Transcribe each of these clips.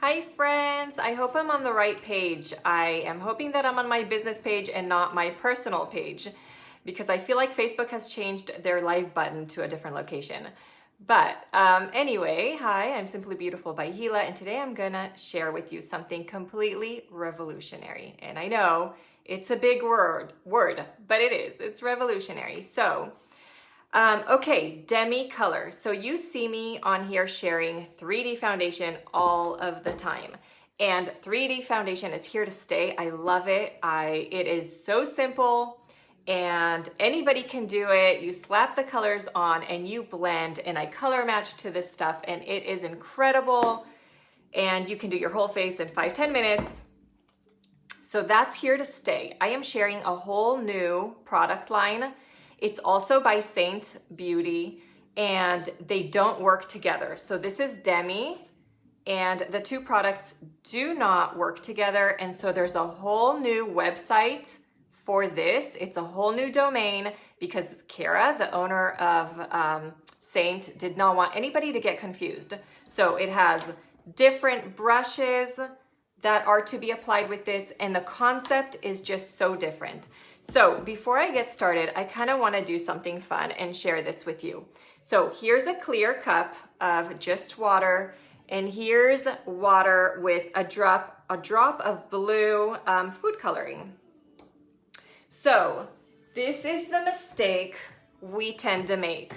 Hi friends, I hope I'm on the right page. I am hoping that I'm on my business page and not my personal page because I feel like Facebook has changed their live button to a different location. But anyway, hi, I'm Simply Beautiful by Hila, and today I'm gonna share with you something completely revolutionary. And I know it's a big word, but it is, it's revolutionary. So, okay, DEMI COLOUR. So you see me on here sharing 3D foundation all of the time. And 3D foundation is here to stay. I love it. It is so simple and anybody can do it. You slap the colors on and you blend, and I color match to this stuff and it is incredible. And you can do your whole face in 5-10 minutes. So that's here to stay. I am sharing a whole new product line. It's also by SEINT Beauty, and they don't work together. So this is DEMI, and the two products do not work together. And so there's a whole new website for this. It's a whole new domain because Kara, the owner of SEINT, did not want anybody to get confused. So it has different brushes that are to be applied with this, and the concept is just so different. So before I get started, I kind of want to do something fun and share this with you. So here's a clear cup of just water, and here's water with a drop of blue food coloring. So this is the mistake we tend to make.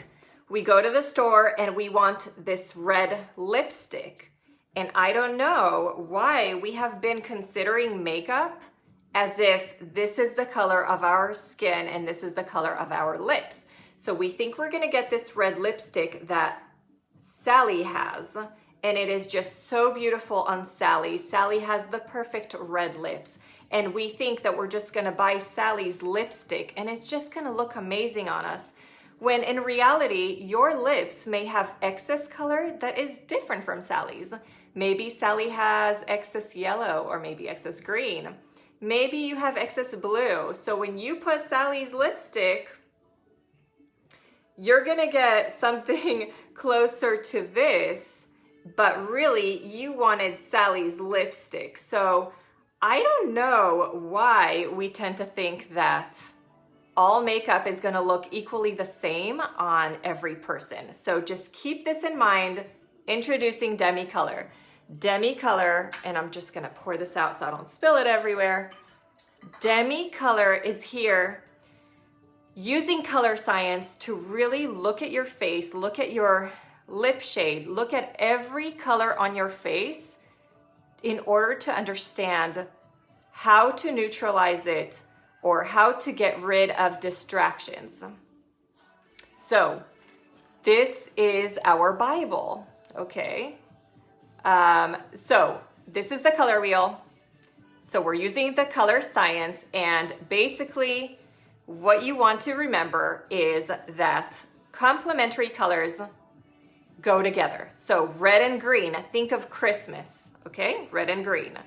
We go to the store and we want this red lipstick. And I don't know why we have been considering makeup as if this is the color of our skin and this is the color of our lips. So we think we're gonna get this red lipstick that Sally has, and it is just so beautiful on Sally. Sally has the perfect red lips, and we think that we're just gonna buy Sally's lipstick and it's just gonna look amazing on us. When in reality, your lips may have excess color that is different from Sally's. Maybe Sally has excess yellow or maybe excess green. Maybe you have excess blue. So when you put Sally's lipstick, you're gonna get something closer to this, but really you wanted Sally's lipstick. So I don't know why we tend to think that all makeup is gonna look equally the same on every person. So just keep this in mind. Introducing DEMI COLOUR. DEMI COLOUR, and I'm just gonna pour this out so I don't spill it everywhere. DEMI COLOUR is here using color science to really look at your face, look at your lip shade, look at every color on your face in order to understand how to neutralize it or how to get rid of distractions. So this is our Bible, okay? So this is the color wheel. So we're using the color science, and basically what you want to remember is that complementary colors go together. So red and green, think of Christmas, okay? Red and green.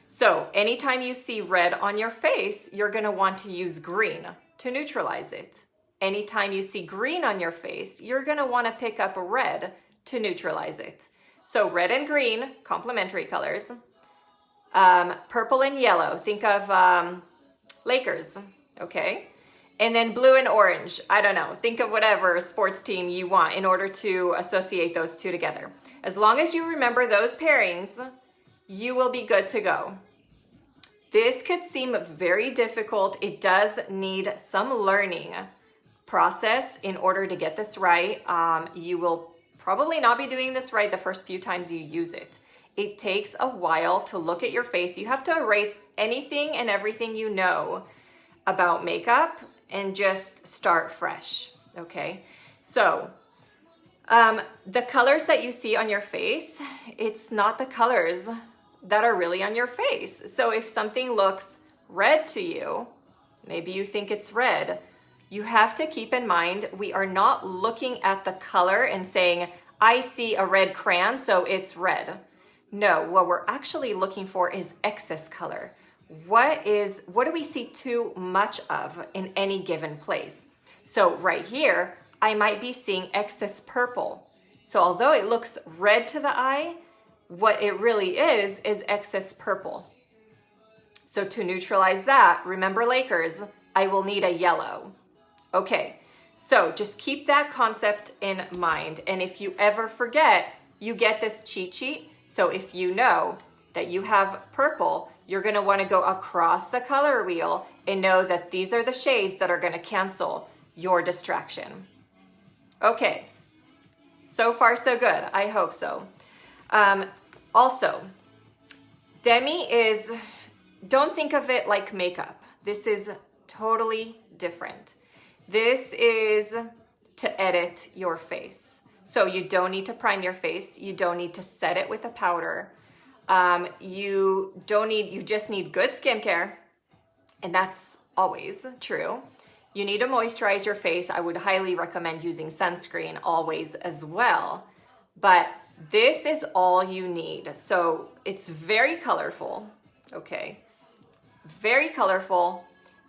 So anytime you see red on your face, you're gonna want to use green to neutralize it. Anytime you see green on your face, you're gonna wanna pick up red to neutralize it. So red and green, complementary colors. Purple and yellow, think of Lakers, okay? And then blue and orange, I don't know, think of whatever sports team you want in order to associate those two together. As long as you remember those pairings, you will be good to go. This could seem very difficult. It does need some learning process in order to get this right. You will probably not be doing this right the first few times you use it. It takes a while to look at your face. You have to erase anything and everything you know about makeup and just start fresh, okay? So the colors that you see on your face, it's not the colors that are really on your face. So if something looks red to you, maybe you think it's red, you have to keep in mind, we are not looking at the color and saying, I see a red crayon, so it's red. No, what we're actually looking for is excess color. What do we see too much of in any given place? So right here, I might be seeing excess purple. So although it looks red to the eye, what it really is excess purple. So to neutralize that, remember Lakers, I will need a yellow. Okay, so just keep that concept in mind. And if you ever forget, you get this cheat sheet. So if you know that you have purple, you're gonna wanna go across the color wheel and know that these are the shades that are gonna cancel your distraction. Okay, so far so good, I hope so. Also, DEMI is, don't think of it like makeup. This is totally different. This is to edit your face. So you don't need to prime your face. You don't need to set it with a powder. You just need good skincare. And that's always true. You need to moisturize your face. I would highly recommend using sunscreen always as well. But this is all you need. So it's very colorful, okay? Very colorful,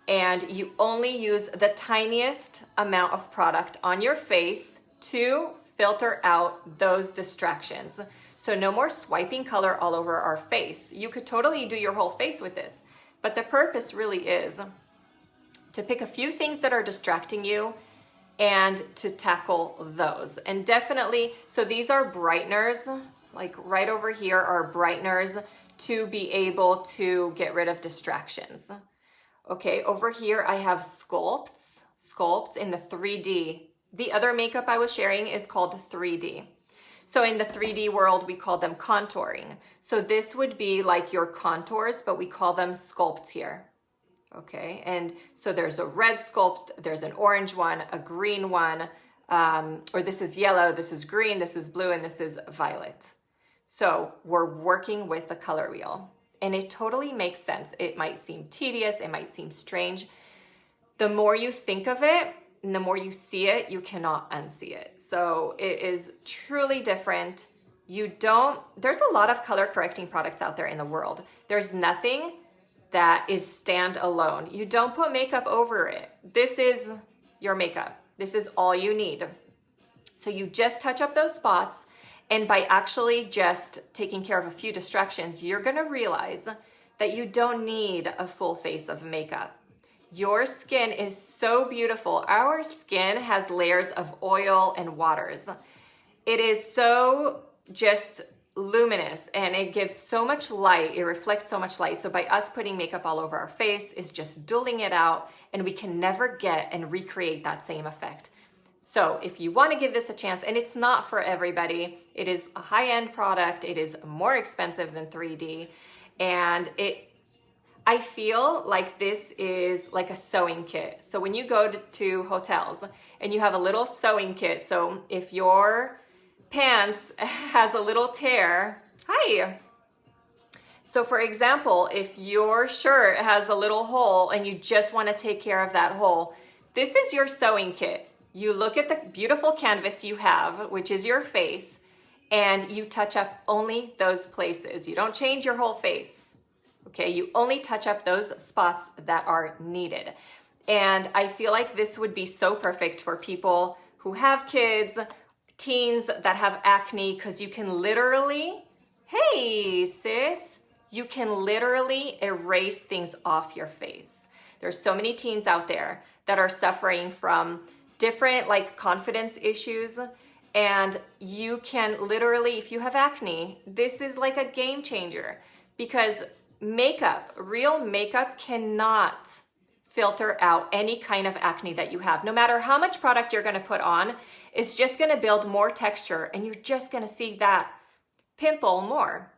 and you only use the tiniest amount of product on your face to filter out those distractions. So no more swiping color all over our face. You could totally do your whole face with this, but the purpose really is to pick a few things that are distracting you and to tackle those. And definitely, so these are brighteners, like right over here are brighteners to be able to get rid of distractions. Okay, over here I have sculpts in the 3D. The other makeup I was sharing is called 3D. So in the 3D world, we call them contouring. So this would be like your contours, but we call them sculpts here. Okay, and so there's a red sculpt, there's an orange one, a green one, or this is yellow, this is green, this is blue, and this is violet. So we're working with the color wheel, and it totally makes sense. It might seem tedious, it might seem strange. The more you think of it, and the more you see it, you cannot unsee it. So it is truly different. There's a lot of color correcting products out there in the world. There's nothing that is standalone. You don't put makeup over it. This is your makeup. This is all you need. So you just touch up those spots, and by actually just taking care of a few distractions, you're gonna realize that you don't need a full face of makeup. Your skin is so beautiful. Our skin has layers of oil and waters. It is so just luminous, and it gives so much light, it reflects so much light. So by us putting makeup all over our face is just dulling it out, and we can never get and recreate that same effect. So if you want to give this a chance, and it's not for everybody, it is a high-end product, it is more expensive than 3D, and I feel like this is like a sewing kit. So when you go to hotels and you have a little sewing kit, so if your pants has a little tear, hi. So for example, if your shirt has a little hole and you just want to take care of that hole, this is your sewing kit. You look at the beautiful canvas you have, which is your face, and you touch up only those places. You don't change your whole face. Okay, you only touch up those spots that are needed. And I feel like this would be so perfect for people who have kids, teens that have acne, because you can literally, hey sis, you can literally erase things off your face. There's so many teens out there that are suffering from different like confidence issues, and you can literally, if you have acne, this is like a game changer, because makeup, real makeup cannot filter out any kind of acne that you have. No matter how much product you're gonna put on, it's just gonna build more texture, and you're just gonna see that pimple more.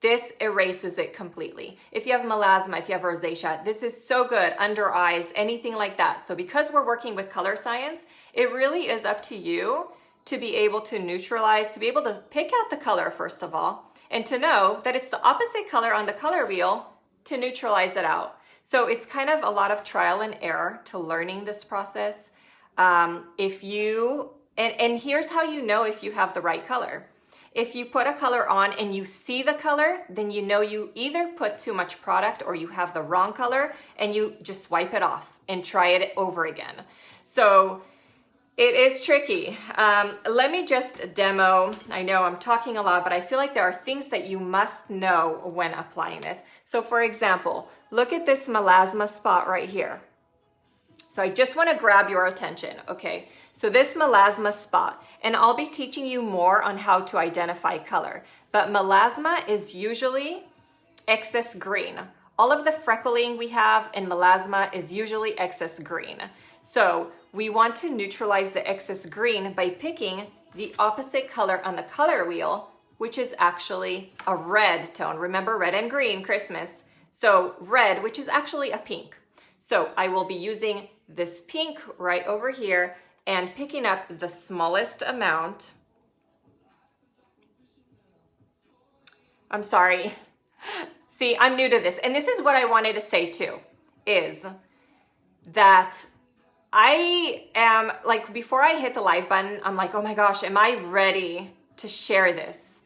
This erases it completely. If you have melasma, if you have rosacea, this is so good, under eyes, anything like that. So because we're working with color science, it really is up to you to be able to neutralize, to be able to pick out the color first of all, and to know that it's the opposite color on the color wheel to neutralize it out. So it's kind of a lot of trial and error to learning this process. And here's how you know if you have the right color. If you put a color on and you see the color, then you know you either put too much product or you have the wrong color, and you just wipe it off and try it over again. So It is tricky. Let me just demo. I know I'm talking a lot, but I feel like there are things that you must know when applying this. So for example, look at this melasma spot right here. So I just want to grab your attention, okay? So this melasma spot, and I'll be teaching you more on how to identify color, but melasma is usually excess green. All of the freckling we have in melasma is usually excess green. So we want to neutralize the excess green by picking the opposite color on the color wheel, which is actually a red tone. Remember, red and green, Christmas. So red, which is actually a pink. So I will be using this pink right over here and picking up the smallest amount. I'm sorry. See, I'm new to this. And this is what I wanted to say too, is that I am like, before I hit the live button, I'm like, oh my gosh, am I ready to share this?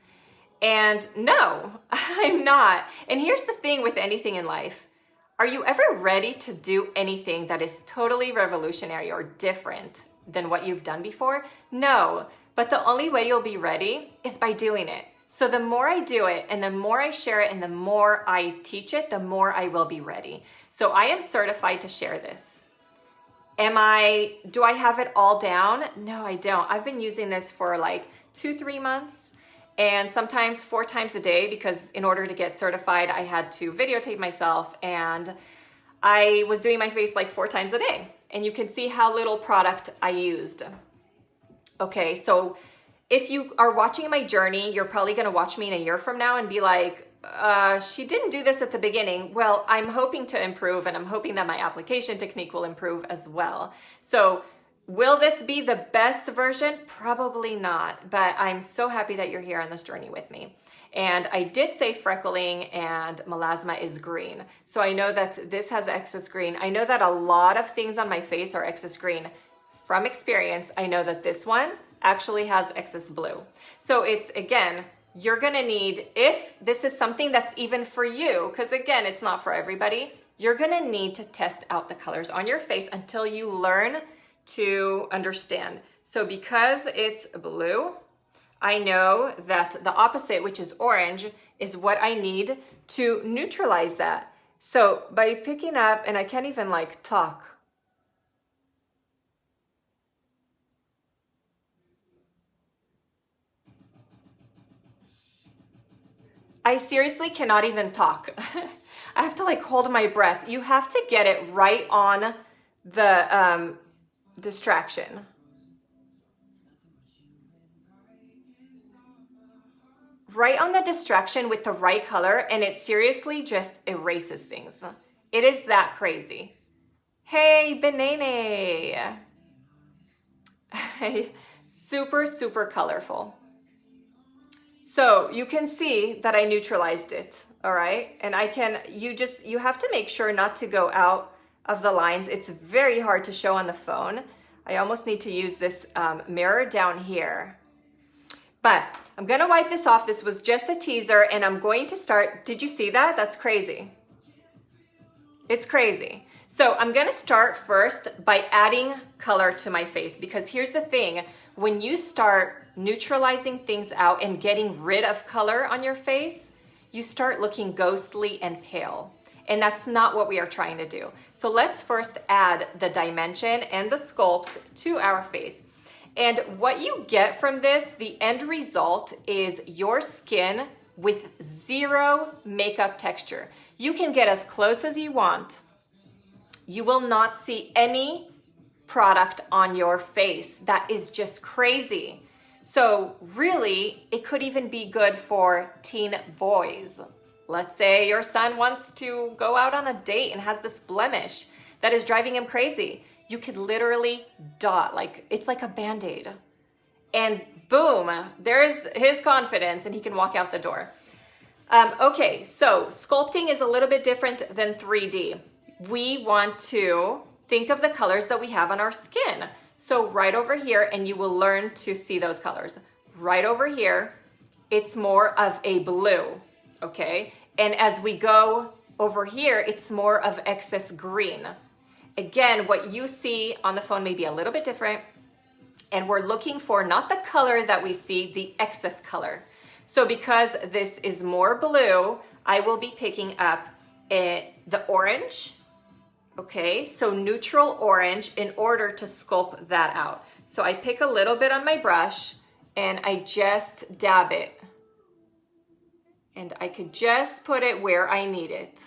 And no, I'm not. And here's the thing with anything in life. Are you ever ready to do anything that is totally revolutionary or different than what you've done before? No, but the only way you'll be ready is by doing it. So the more I do it and the more I share it and the more I teach it, the more I will be ready. So I am certified to share this. Do I have it all down? No, I don't. I've been using this for like 2-3 months and sometimes 4 times a day, because in order to get certified, I had to videotape myself, and I was doing my face like 4 times a day. And you can see how little product I used. Okay, so if you are watching my journey, you're probably gonna watch me in a year from now and be like, she didn't do this at the beginning. Well, I'm hoping to improve, and I'm hoping that my application technique will improve as well. So will this be the best version? Probably not, but I'm so happy that you're here on this journey with me. And I did say freckling and melasma is green. So I know that this has excess green. I know that a lot of things on my face are excess green. From experience, I know that this one actually has excess blue. So it's, again, you're gonna need, if this is something that's even for you, because again, it's not for everybody, you're gonna need to test out the colors on your face until you learn to understand. So because it's blue, I know that the opposite, which is orange, is what I need to neutralize that. So by picking up, and I can't even like talk. I seriously cannot even talk. I have to like hold my breath. You have to get it right on the distraction. Right on the distraction with the right color, and it seriously just erases things. It is that crazy. Hey, Benene. Super, super colorful. So you can see that I neutralized it, all right? And you have to make sure not to go out of the lines. It's very hard to show on the phone. I almost need to use this mirror down here. But I'm gonna wipe this off. This was just a teaser, and I'm going to start. Did you see that? That's crazy. It's crazy. So I'm gonna start first by adding color to my face, because here's the thing. When you start neutralizing things out and getting rid of color on your face, you start looking ghostly and pale. And that's not what we are trying to do. So let's first add the dimension and the sculpts to our face. And what you get from this, the end result is your skin with zero makeup texture. You can get as close as you want. You will not see any product on your face. That is just crazy. So really, it could even be good for teen boys. Let's say your son wants to go out on a date and has this blemish that is driving him crazy. You could literally dot, like it's like a Band-Aid. And boom, there's his confidence and he can walk out the door. Okay, so sculpting is a little bit different than 3D. We want to think of the colors that we have on our skin. So right over here, and you will learn to see those colors. Right over here, it's more of a blue, okay? And as we go over here, it's more of excess green. Again, what you see on the phone may be a little bit different. And we're looking for not the color that we see, the excess color. So because this is more blue, I will be picking up the orange. Okay, so neutral orange in order to sculpt that out. So I pick a little bit on my brush and I just dab it. And I could just put it where I need it.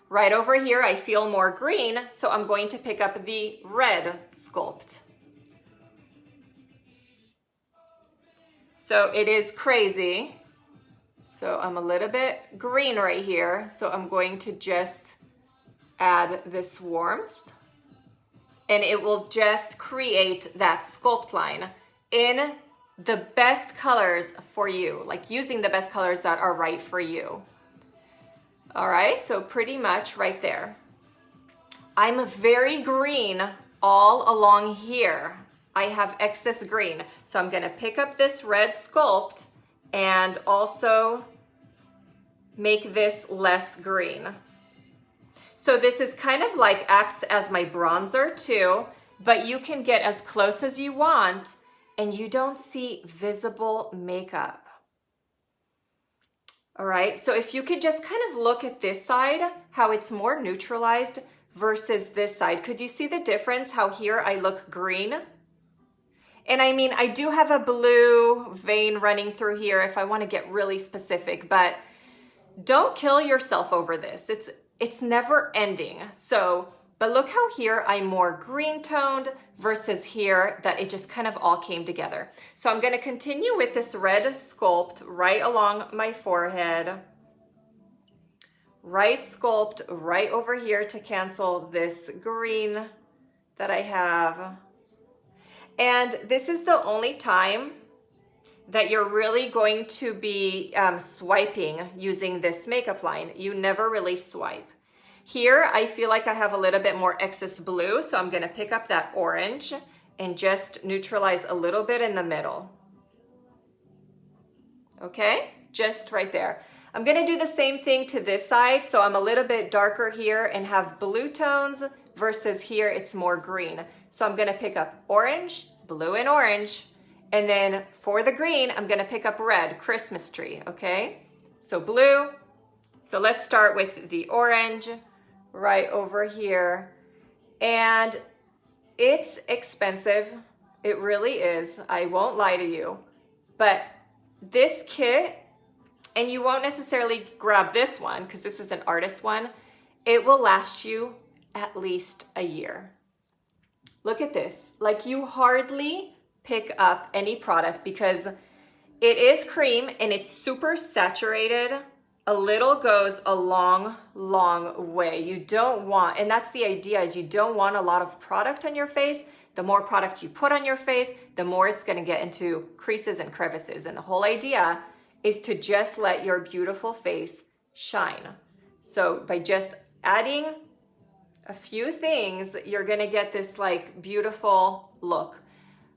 Right over here, I feel more green, so I'm going to pick up the red sculpt. So it is crazy. So I'm a little bit green right here. So I'm going to just add this warmth and it will just create that sculpt line in the best colors for you, like using the best colors that are right for you. All right, so pretty much right there. I'm very green all along here. I have excess green. So I'm gonna pick up this red sculpt and also make this less green. So this is kind of like acts as my bronzer too, but you can get as close as you want and you don't see visible makeup. All right, so if you could just kind of look at this side, how it's more neutralized versus this side. Could you see the difference, how here I look green? And I mean, I do have a blue vein running through here if I want to get really specific, but don't kill yourself over this. It's never ending. So, but look how here I'm more green toned versus here that it just kind of all came together. So I'm going to continue with this red sculpt right along my forehead. Right sculpt right over here to cancel this green that I have. And this is the only time that you're really going to be swiping using this makeup line. You never really swipe. Here, I feel like I have a little bit more excess blue, so I'm gonna pick up that orange and just neutralize a little bit in the middle. Okay, just right there. I'm gonna do the same thing to this side, so I'm a little bit darker here and have blue tones versus here it's more green. So I'm gonna pick up orange, blue and orange, and then for the green, I'm gonna pick up red, Christmas tree, okay? So blue, so let's start with the orange right over here. And it's expensive, it really is, I won't lie to you. But this kit, and you won't necessarily grab this one because this is an artist one, it will last you at least a year. Look at this, like you hardly pick up any product because it is cream and it's super saturated. A little goes a long, long way. You don't want, and that's the idea, is you don't want a lot of product on your face. The more product you put on your face, the more it's gonna get into creases and crevices. And the whole idea is to just let your beautiful face shine. So by just adding a few things, you're gonna get this like beautiful look.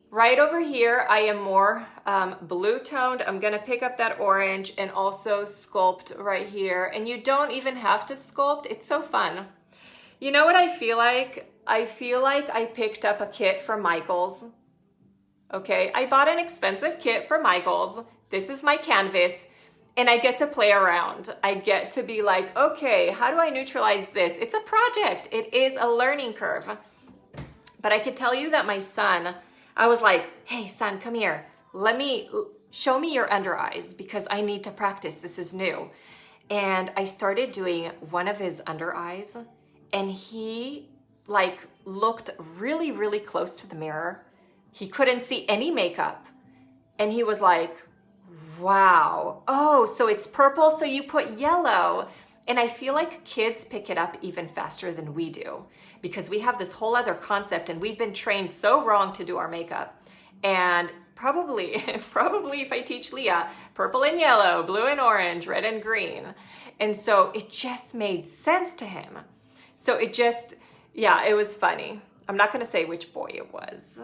Right over here, I am more blue toned. I'm gonna pick up that orange and also sculpt right here. And you don't even have to sculpt, it's so fun. You know what I feel like? I feel like I picked up a kit from Michaels. Okay, I bought an expensive kit from Michaels. This is my canvas and I get to play around. I get to be like, okay, how do I neutralize this? It's a project, it is a learning curve. But I could tell you that my son, I was like, hey son, come here. Show me your under eyes because I need to practice, this is new. And I started doing one of his under eyes and he like looked really, really close to the mirror. He couldn't see any makeup. And he was like, wow, oh, so it's purple, so you put yellow. And I feel like kids pick it up even faster than we do because we have this whole other concept and we've been trained so wrong to do our makeup. And probably if I teach Leah, purple and yellow, blue and orange, red and green. And so it just made sense to him. So it just, yeah, it was funny. I'm not gonna say which boy it was.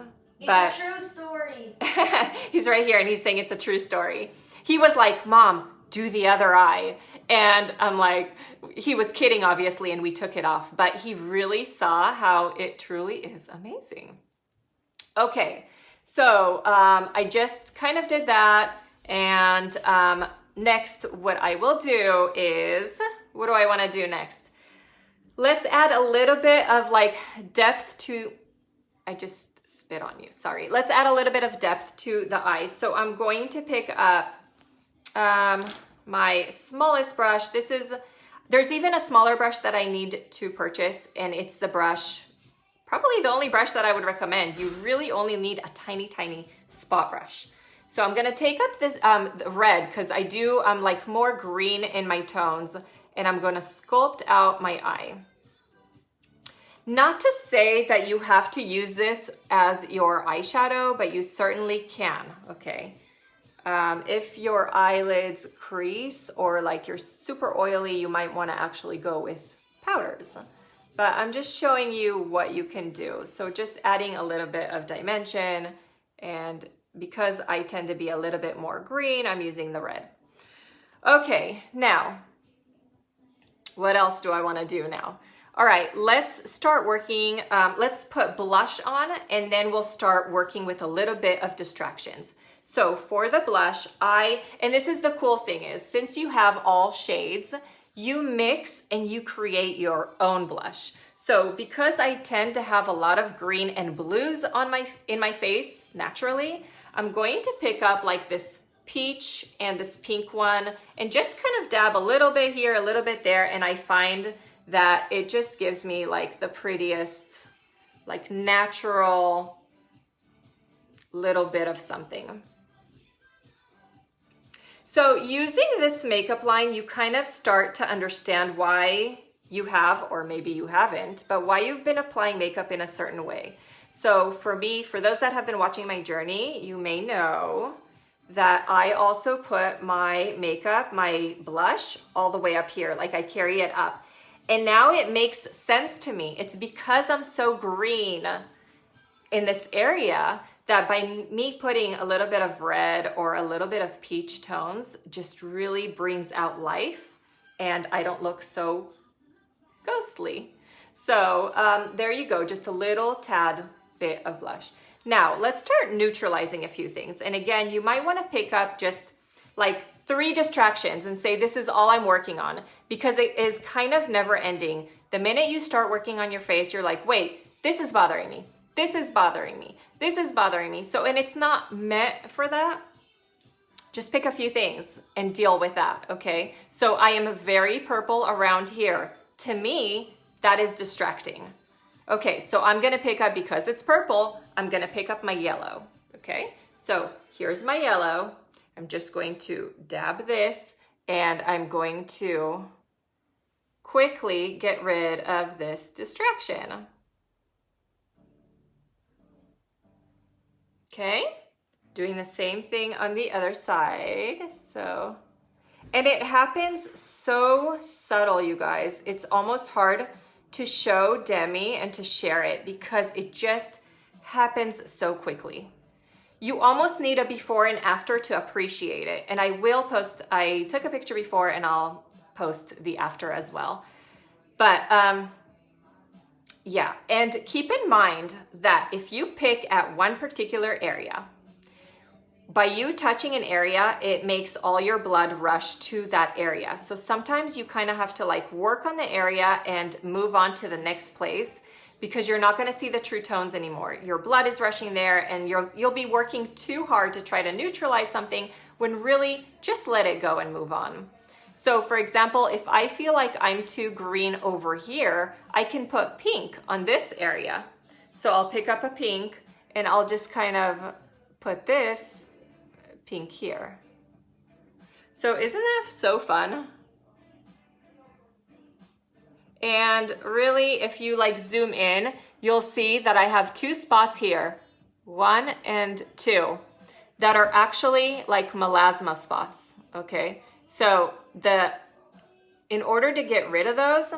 But it's a true story. He's right here and he's saying it's a true story. He was like, Mom, do the other eye. And I'm like, he was kidding obviously and we took it off, but he really saw how it truly is amazing. Okay, so I just kind of did that, and next what I will do is, what do I want to do next? Let's add a little bit of like depth to, I just spit on you, sorry. Let's add a little bit of depth to the eyes. So I'm going to pick up my smallest brush. There's even a smaller brush that I need to purchase, and it's the brush, probably the only brush that I would recommend. You really only need a tiny, tiny spot brush. So I'm gonna take up this red, because I do like more green in my tones, and I'm gonna sculpt out my eye. Not to say that you have to use this as your eyeshadow, but you certainly can, okay? If your eyelids crease or like you're super oily, you might want to actually go with powders. But I'm just showing you what you can do. So just adding a little bit of dimension, and because I tend to be a little bit more green, I'm using the red. Okay, now, what else do I want to do now? All right, let's start working. Let's put blush on, and then we'll start working with a little bit of distractions. So for the blush, and this is the cool thing is, since you have all shades, you mix and you create your own blush. So because I tend to have a lot of green and blues in my face naturally, I'm going to pick up like this peach and this pink one and just kind of dab a little bit here, a little bit there, and I find that it just gives me like the prettiest, like natural little bit of something. So using this makeup line, you kind of start to understand why you have, or maybe you haven't, but why you've been applying makeup in a certain way. So for me, for those that have been watching my journey, you may know that I also put my makeup, my blush, all the way up here, like I carry it up. And now it makes sense to me. It's because I'm so green in this area that by me putting a little bit of red or a little bit of peach tones just really brings out life, and I don't look so ghostly. So there you go, just a little tad bit of blush. Now let's start neutralizing a few things. And again, you might want to pick up just like 3 distractions and say, this is all I'm working on, because it is kind of never ending. The minute you start working on your face, you're like, wait, this is bothering me. This is bothering me. This is bothering me. So, and it's not meant for that. Just pick a few things and deal with that, okay? So I am very purple around here. To me, that is distracting. Okay, so I'm gonna pick up, because it's purple, I'm gonna pick up my yellow, okay? So here's my yellow. I'm just going to dab this, and I'm going to quickly get rid of this distraction. Okay, doing the same thing on the other side. So, and it happens so subtle, you guys. It's almost hard to show Demi and to share it because it just happens so quickly. You almost need a before and after to appreciate it. And I will post, I took a picture before and I'll post the after as well. But yeah, and keep in mind that if you pick at one particular area, by you touching an area, it makes all your blood rush to that area. So sometimes you kind of have to like work on the area and move on to the next place, because you're not going to see the true tones anymore. Your blood is rushing there, and you'll be working too hard to try to neutralize something when really just let it go and move on. So for example, if I feel like I'm too green over here, I can put pink on this area. So I'll pick up a pink and I'll just kind of put this pink here. So isn't that so fun? And really, if you like zoom in, you'll see that I have 2 spots here, 1 and 2, that are actually like melasma spots, okay? So in order to get rid of those,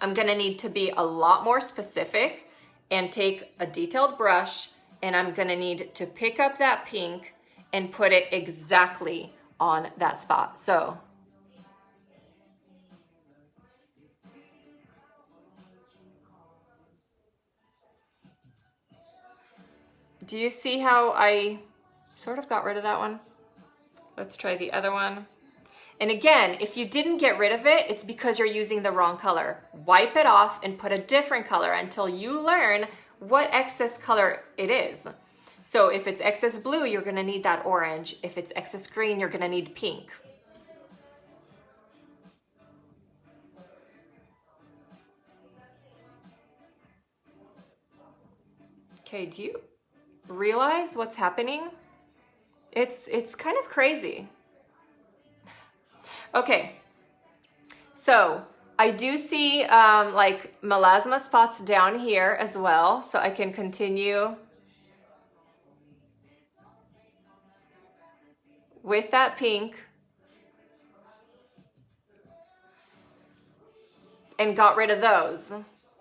I'm gonna need to be a lot more specific and take a detailed brush, and I'm gonna need to pick up that pink and put it exactly on that spot. So Do you see how I sort of got rid of that one? Let's try the other one. And again, if you didn't get rid of it, it's because you're using the wrong color. Wipe it off and put a different color until you learn what excess color it is. So if it's excess blue, you're gonna need that orange. If it's excess green, you're gonna need pink. Okay, do you realize what's happening? It's kind of crazy. Okay, so I do see like melasma spots down here as well, so I can continue with that pink and got rid of those,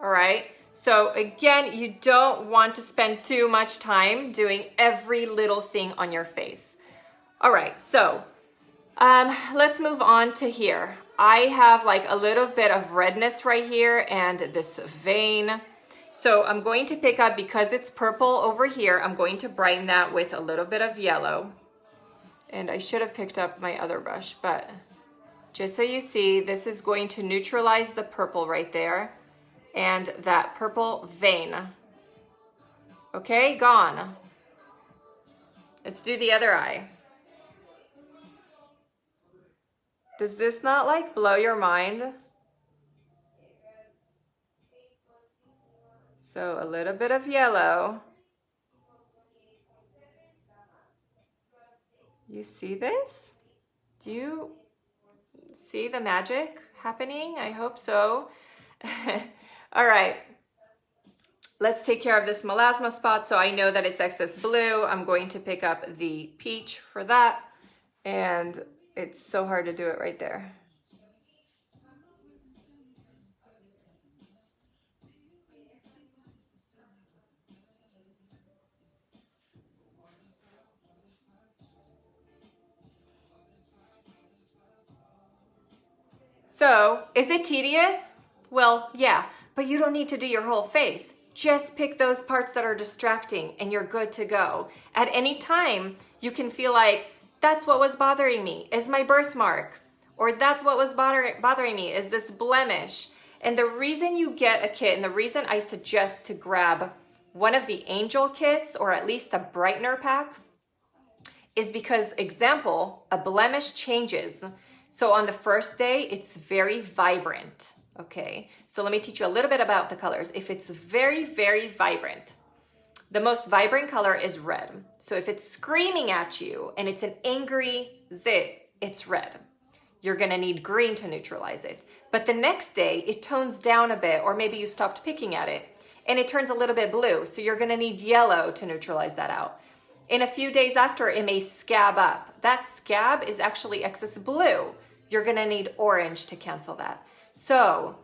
all right? So again, you don't want to spend too much time doing every little thing on your face. All right, so let's move on to here. I have like a little bit of redness right here and this vein. So I'm going to pick up, because it's purple over here, I'm going to brighten that with a little bit of yellow. And I should have picked up my other brush, but just so you see, this is going to neutralize the purple right there and that purple vein. Okay, gone. Let's do the other eye. Does this not like blow your mind? So a little bit of yellow. You see this? Do you see the magic happening? I hope so. All right, let's take care of this melasma spot. So I know that it's excess blue. I'm going to pick up the peach for that. And it's so hard to do it right there. So, is it tedious? Well, yeah, but you don't need to do your whole face. Just pick those parts that are distracting and you're good to go. At any time, you can feel like, that's what was bothering me, is my birthmark. Or that's what was bothering me, is this blemish. And the reason you get a kit, and the reason I suggest to grab one of the angel kits, or at least a brightener pack, is because, example, a blemish changes. So on the first day, it's very vibrant, okay? So let me teach you a little bit about the colors. If it's very, very vibrant, the most vibrant color is red. So if it's screaming at you and it's an angry zit, it's red. You're gonna need green to neutralize it. But the next day, it tones down a bit, or maybe you stopped picking at it, and it turns a little bit blue. So you're gonna need yellow to neutralize that out. In a few days after, it may scab up. That scab is actually excess blue. You're gonna need orange to cancel that. So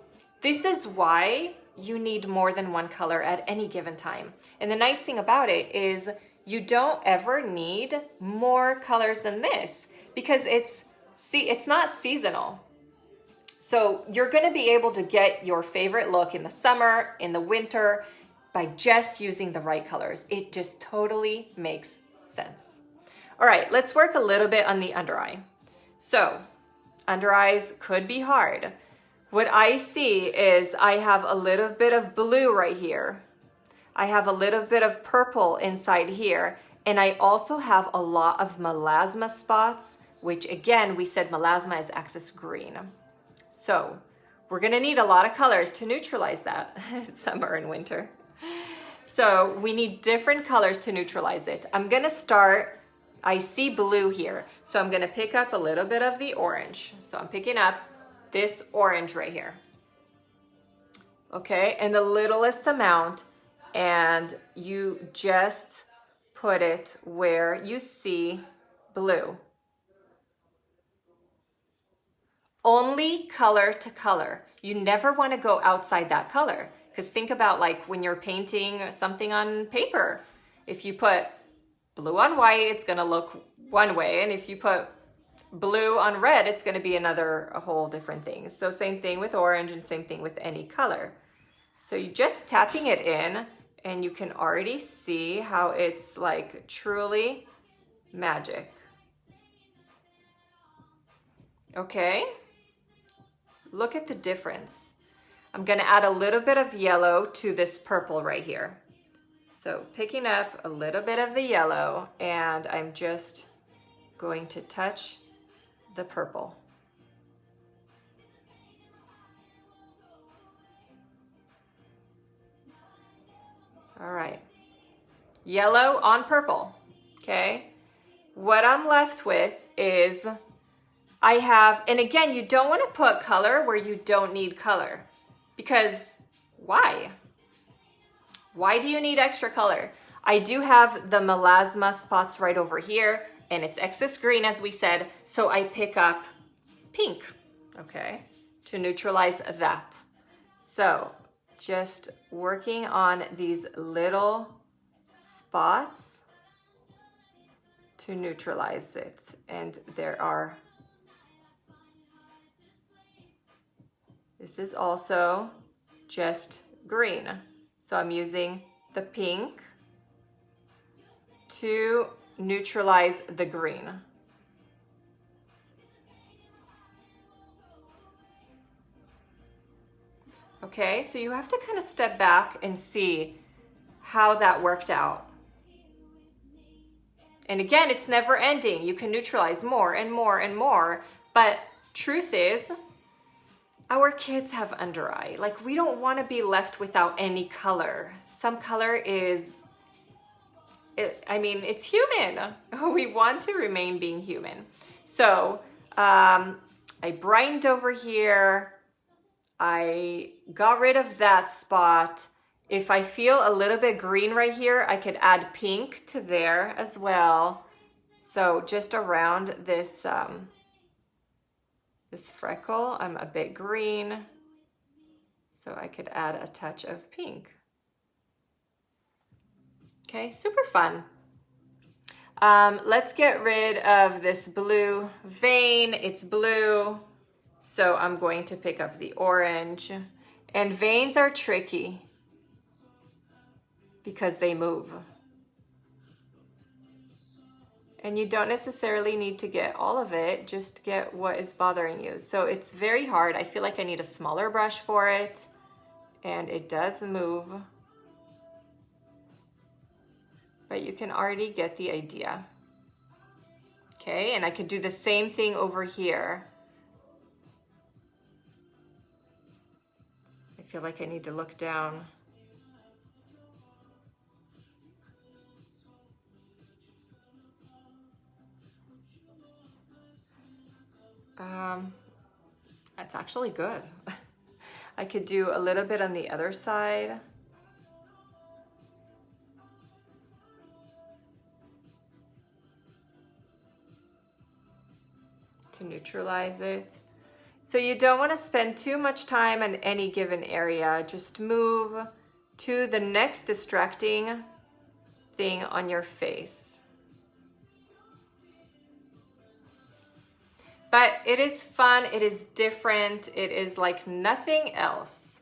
this is why you need more than one color at any given time. And the nice thing about it is you don't ever need more colors than this, because it's not seasonal. So you're gonna be able to get your favorite look in the summer, in the winter, by just using the right colors. It just totally makes sense. All right, let's work a little bit on the under eye. So under eyes could be hard. What I see is I have a little bit of blue right here. I have a little bit of purple inside here. And I also have a lot of melasma spots, which again, we said melasma is excess green. So we're gonna need a lot of colors to neutralize that, summer and winter. So we need different colors to neutralize it. I'm gonna start, I see blue here. So I'm gonna pick up a little bit of the orange. So I'm picking up this orange right here. Okay, and the littlest amount, and you just put it where you see blue. Only color to color. You never want to go outside that color, because think about like when you're painting something on paper. If you put blue on white, it's going to look one way, and if you put blue on red, it's going to be a whole different thing. So same thing with orange, and same thing with any color. So you're just tapping it in And you can already see how it's like truly magic. Okay? Look at the difference. I'm gonna add a little bit of yellow to this purple right here. So picking up a little bit of the yellow, and I'm just going to touch the purple. All right, yellow on purple, okay? What I'm left with is I have, and again, you don't want to put color where you don't need color, because why? Why do you need extra color? I do have the melasma spots right over here, and it's excess green, as we said, so I pick up pink, okay, to neutralize that. So just working on these little spots to neutralize it. And there are, this is also just green. So I'm using the pink to neutralize the green. Okay, so you have to kind of step back and see how that worked out. And again, it's never ending. You can neutralize more and more and more. But truth is, our kids have under eye. Like, we don't want to be left without any color. Some color is, it's human. We want to remain being human. So I brightened over here. I got rid of that spot. If I feel a little bit green right here, I could add pink to there as well. So just around this, this freckle, I'm a bit green. So I could add a touch of pink. Okay, super fun. Let's get rid of this blue vein. It's blue. So I'm going to pick up the orange. And veins are tricky because they move. And you don't necessarily need to get all of it, just get what is bothering you. So it's very hard. I feel like I need a smaller brush for it. And it does move. But you can already get the idea. Okay, and I could do the same thing over here. I feel like I need to look down. That's actually good. I could do a little bit on the other side. To neutralize it. So you don't want to spend too much time on any given area. Just move to the next distracting thing on your face. But it is fun, it is different, it is like nothing else.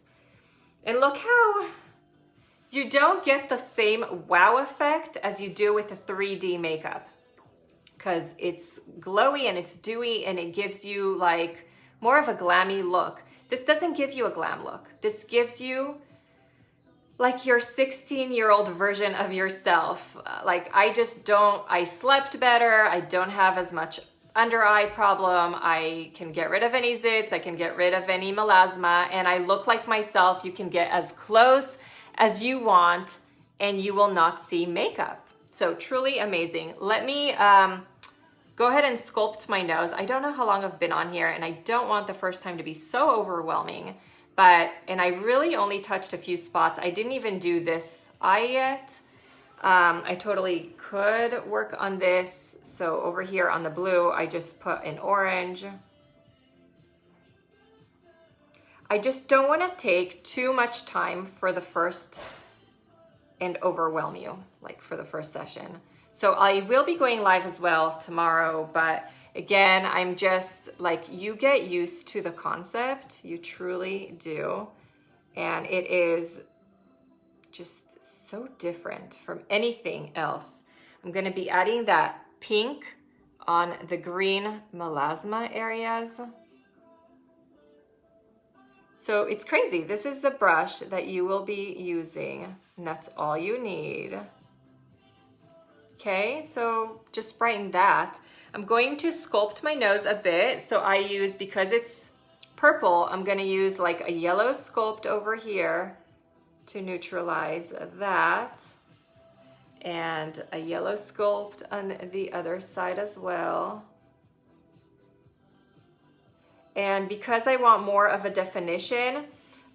And look how you don't get the same wow effect as you do with the 3D makeup. Because it's glowy and it's dewy and it gives you like more of a glammy look. This doesn't give you a glam look. This gives you like your 16-year-old version of yourself. Like I slept better, I don't have as much under eye problem, I can get rid of any zits, I can get rid of any melasma, and I look like myself. You can get as close as you want and you will not see makeup. So truly amazing. Let me go ahead and sculpt my nose. I don't know how long I've been on here and I don't want the first time to be so overwhelming, and I really only touched a few spots. I didn't even do this eye yet. I totally could work on this. So over here on the blue, I just put an orange. I just don't want to take too much time for the first and overwhelm you, like for the first session. So I will be going live as well tomorrow, but again, I'm just like, you get used to the concept, you truly do. And it is just so different from anything else. I'm gonna be adding that pink on the green melasma areas. So it's crazy. This is the brush that you will be using, and that's all you need. Okay, so just brighten that. I'm going to sculpt my nose a bit. So I use, because it's purple, I'm gonna use like a yellow sculpt over here to neutralize that. And a yellow sculpt on the other side as well. And because I want more of a definition,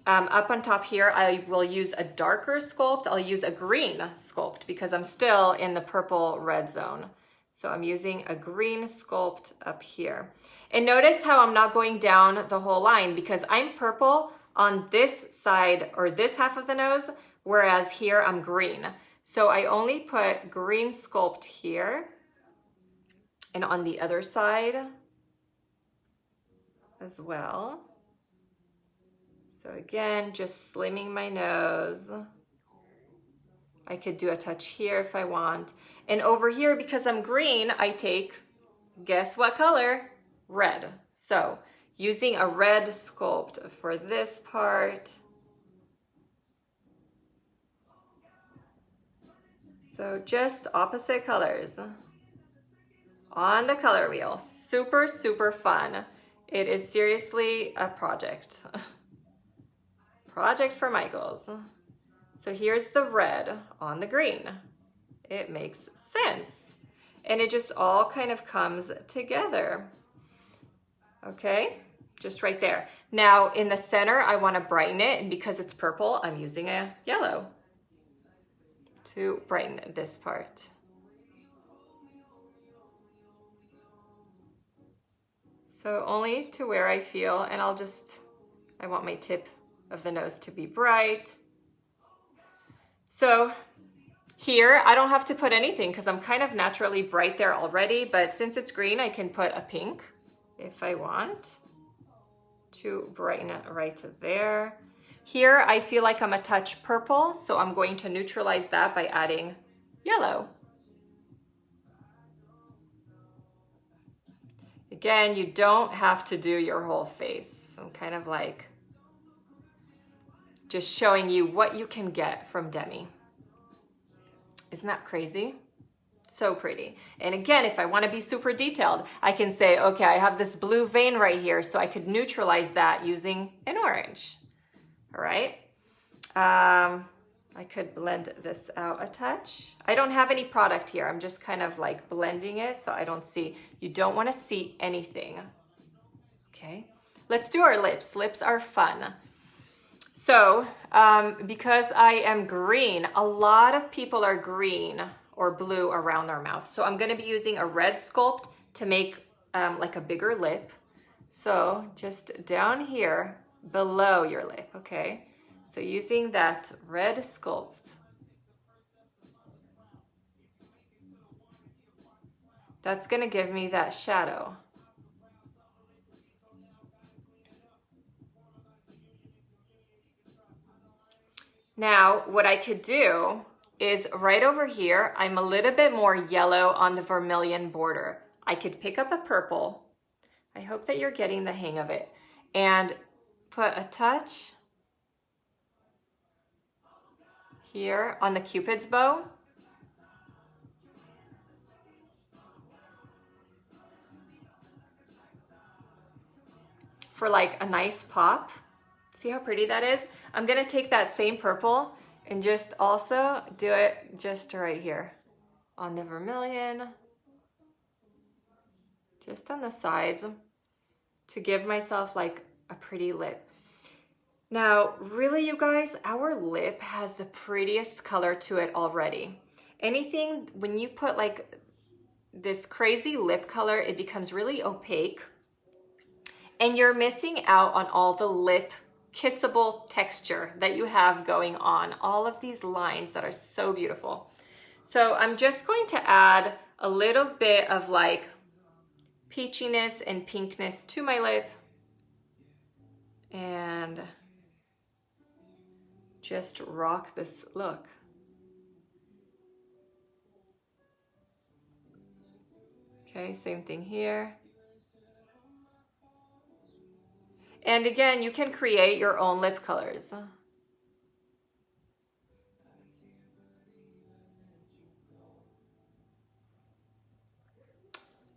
up on top here, I will use a darker sculpt. I'll use a green sculpt because I'm still in the purple red zone. So I'm using a green sculpt up here. And notice how I'm not going down the whole line because I'm purple on this side or this half of the nose, whereas here I'm green. So I only put green sculpt here and on the other side as well. So again, just slimming my nose. I could do a touch here if I want. And over here, because I'm green, I take, guess what color? Red. So using a red sculpt for this part. So just opposite colors on the color wheel. Super, super fun. It is seriously a project. Project for Michaels. So here's the red on the green. It makes sense. And it just all kind of comes together. Okay, just right there. Now in the center, I want to brighten it. And because it's purple, I'm using a yellow to brighten this part. So only to where I feel, and I want my tip of the nose to be bright. So here, I don't have to put anything because I'm kind of naturally bright there already, but since it's green, I can put a pink if I want to brighten it right there. Here, I feel like I'm a touch purple, so I'm going to neutralize that by adding yellow. Again, you don't have to do your whole face. I'm kind of like just showing you what you can get from Demi. Isn't that crazy? So pretty. And again, if I want to be super detailed, I can say, okay, I have this blue vein right here, so I could neutralize that using an orange. All right. I could blend this out a touch. I don't have any product here. I'm just kind of like blending it so I don't see. You don't want to see anything. Okay. Let's do our lips. Lips are fun. So because I am green, a lot of people are green or blue around their mouth. So I'm going to be using a red sculpt to make like a bigger lip. So just down here below your lip. Okay. So using that red sculpt. That's going to give me that shadow. Now, what I could do is right over here, I'm a little bit more yellow on the vermilion border. I could pick up a purple. I hope that you're getting the hang of it. And put a touch here on the Cupid's bow. For like a nice pop. See how pretty that is? I'm gonna take that same purple and just also do it just right here on the vermilion, just on the sides to give myself like a pretty lip. Now, really, you guys, our lip has the prettiest color to it already. Anything, when you put like this crazy lip color, it becomes really opaque and you're missing out on all the lip kissable texture that you have going on, all of these lines that are so beautiful. So I'm just going to add a little bit of like peachiness and pinkness to my lip and just rock this look. Okay, same thing here. And again, you can create your own lip colors.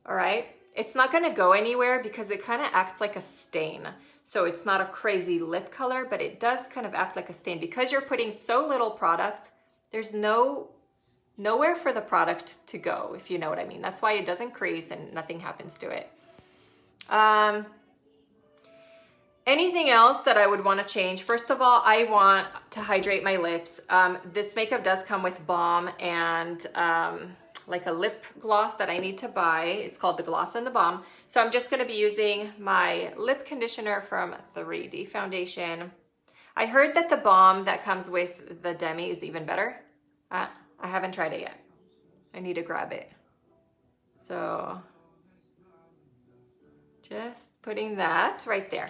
All right, it's not gonna go anywhere because it kind of acts like a stain. So it's not a crazy lip color, but it does kind of act like a stain. Because you're putting so little product, there's nowhere for the product to go, if you know what I mean. That's why it doesn't crease and nothing happens to it. Anything else that I would want to change? First of all, I want to hydrate my lips. This makeup does come with balm and like a lip gloss that I need to buy. It's called the Gloss and the Balm. So I'm just going to be using my lip conditioner from 3D Foundation. I heard that the balm that comes with the Demi is even better. I haven't tried it yet. I need to grab it. So just putting that right there.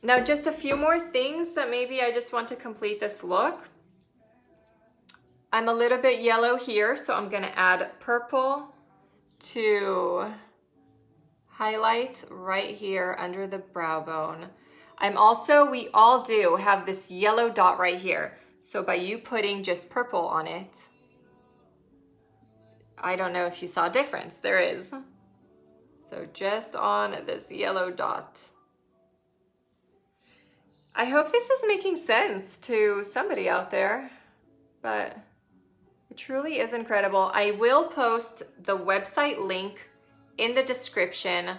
Now just a few more things that maybe I just want to complete this look. I'm a little bit yellow here, so I'm gonna add purple to highlight right here under the brow bone. We all do have this yellow dot right here. So by you putting just purple on it, I don't know if you saw a difference. There is. So just on this yellow dot. I hope this is making sense to somebody out there, but it truly is incredible. I will post the website link in the description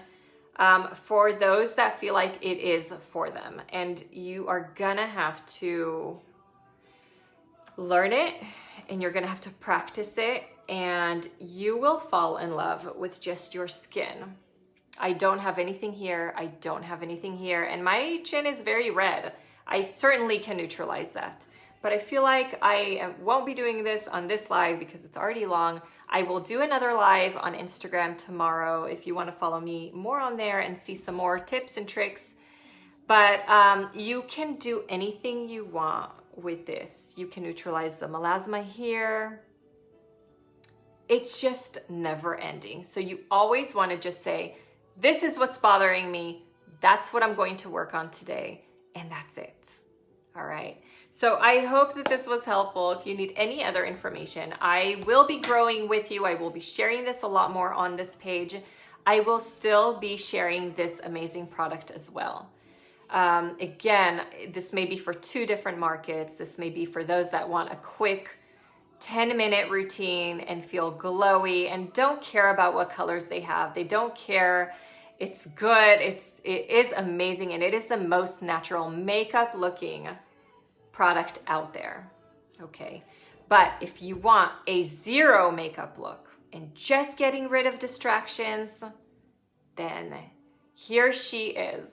for those that feel like it is for them. And you are gonna have to learn it and you're gonna have to practice it and you will fall in love with just your skin. I don't have anything here. I don't have anything here. And my chin is very red. I certainly can neutralize that. But I feel like I won't be doing this on this live because it's already long. I will do another live on Instagram tomorrow if you want to follow me more on there and see some more tips and tricks. But you can do anything you want with this. You can neutralize the melasma here. It's just never ending. So you always want to just say, this is what's bothering me. That's what I'm going to work on today. And that's it. All right. So I hope that this was helpful. If you need any other information, I will be growing with you. I will be sharing this a lot more on this page. I will still be sharing this amazing product as well. Again, this may be for 2 different markets. This may be for those that want a quick 10-minute routine and feel glowy and don't care about what colors they have. They don't care. It's good. It is amazing. And it is the most natural makeup looking product out there. Okay. But if you want a 0 makeup look and just getting rid of distractions, then here she is.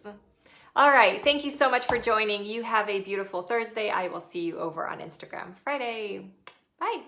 All right. Thank you so much for joining. You have a beautiful Thursday. I will see you over on Instagram Friday. Bye.